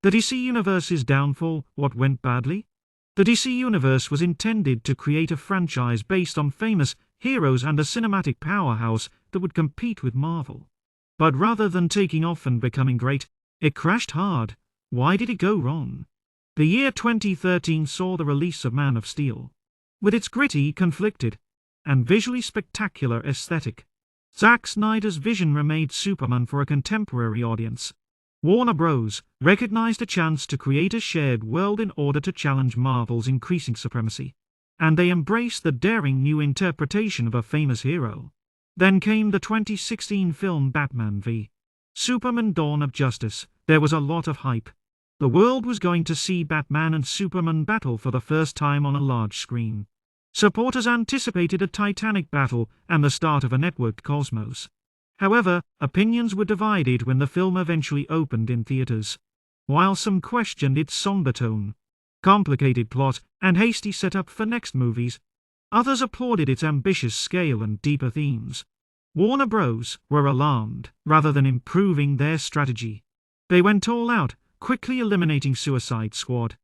The DC Universe's downfall, what went badly? The DC Universe was intended to create a franchise based on famous heroes and a cinematic powerhouse that would compete with Marvel. But rather than taking off and becoming great, it crashed hard. Why did it go wrong? The year 2013 saw the release of Man of Steel. With its gritty, conflicted, and visually spectacular aesthetic, Zack Snyder's vision remade Superman for a contemporary audience. Warner Bros. Recognized a chance to create a shared world in order to challenge Marvel's increasing supremacy, and they embraced the daring new interpretation of a famous hero. Then came the 2016 film Batman v Superman: Dawn of Justice. There was a lot of hype. The world was going to see Batman and Superman battle for the first time on a large screen. Supporters anticipated a titanic battle and the start of a networked cosmos. However, opinions were divided when the film eventually opened in theaters. While some questioned its somber tone, complicated plot, and hasty setup for next movies, others applauded its ambitious scale and deeper themes. Warner Bros. Were alarmed, rather than improving their strategy. They went all out, quickly eliminating Suicide Squad,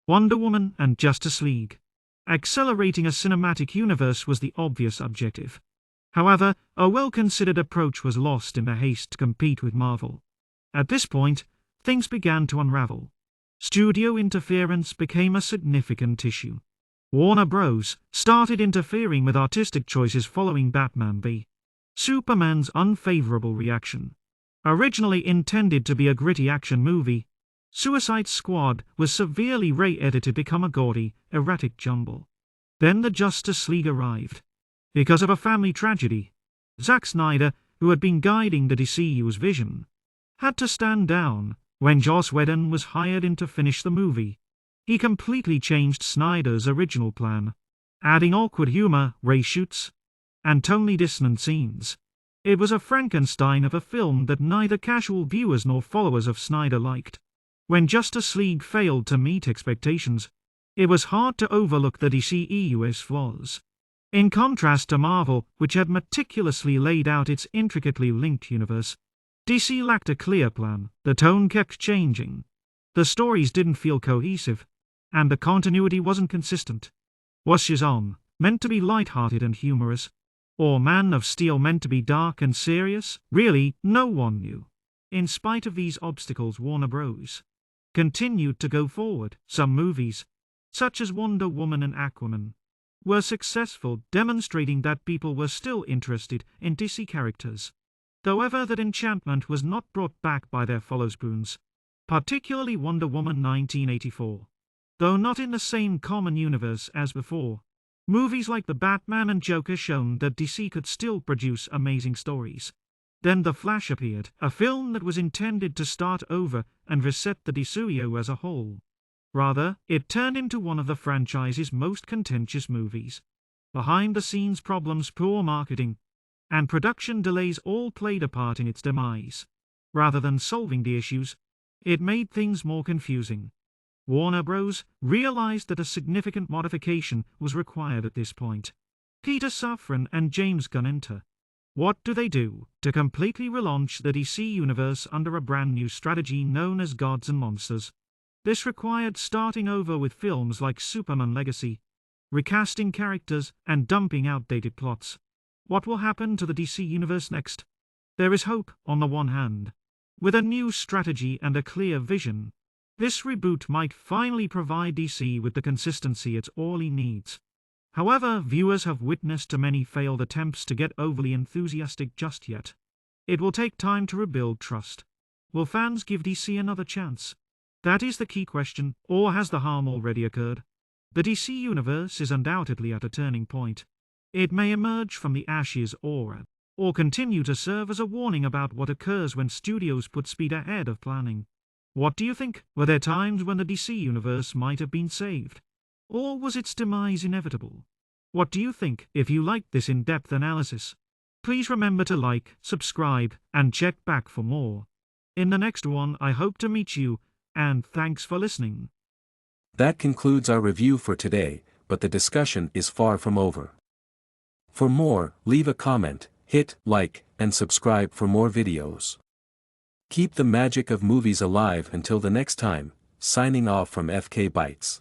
Wonder Woman, and Justice League. Accelerating a cinematic universe was the obvious objective. However, a well-considered approach was lost in the haste to compete with Marvel. At this point, things began to unravel. Studio interference became a significant issue. Warner Bros. Started interfering with artistic choices following Batman v Superman's unfavorable reaction. Originally intended to be a gritty action movie, Suicide Squad was severely re-edited to become a gaudy, erratic jumble. Then the Justice League arrived. Because of a family tragedy, Zack Snyder, who had been guiding the DCU's vision, had to stand down. When Joss Whedon was hired in to finish the movie, he completely changed Snyder's original plan, adding awkward humor, reshoots, and tonally dissonant scenes. It was a Frankenstein of a film that neither casual viewers nor followers of Snyder liked. When Justice League failed to meet expectations, it was hard to overlook the DCEU's flaws. In contrast to Marvel, which had meticulously laid out its intricately linked universe, DC lacked a clear plan. The tone kept changing. The stories didn't feel cohesive, and the continuity wasn't consistent. Was Shazam meant to be light-hearted and humorous, or Man of Steel meant to be dark and serious? Really, no one knew. In spite of these obstacles, Warner Bros. Continued to go forward. Some movies, such as Wonder Woman and Aquaman, were successful, demonstrating that people were still interested in DC characters. However, that enchantment was not brought back by their follow-spoons, particularly Wonder Woman 1984. Though not in the same common universe as before, movies like The Batman and Joker shown that DC could still produce amazing stories. Then The Flash appeared, a film that was intended to start over and reset the DCU as a whole. Rather, it turned into one of the franchise's most contentious movies. Behind-the-scenes problems, poor marketing, and production delays all played a part in its demise. Rather than solving the issues, it made things more confusing. Warner Bros. Realized that a significant modification was required at this point. Peter Safran and James Gunn enter. What do? To completely relaunch the DC universe under a brand new strategy known as Gods and Monsters. This required starting over with films like Superman Legacy, recasting characters, and dumping outdated plots. What will happen to the DC universe next? There is hope, on the one hand. With a new strategy and a clear vision, this reboot might finally provide DC with the consistency it sorely needs. However, viewers have witnessed too many failed attempts to get overly enthusiastic just yet. It will take time to rebuild trust. Will fans give DC another chance? That is the key question, or has the harm already occurred? The DC universe is undoubtedly at a turning point. It may emerge from the ashes or continue to serve as a warning about what occurs when studios put speed ahead of planning. What do you think? Were there times when the DC universe might have been saved? Or was its demise inevitable? What do you think? If you liked this in-depth analysis, please remember to like, subscribe, and check back for more. In the next one, I hope to meet you, and thanks for listening. That concludes our review for today, but the discussion is far from over. For more, leave a comment, hit like, and subscribe for more videos. Keep the magic of movies alive until the next time, signing off from FK Bytes.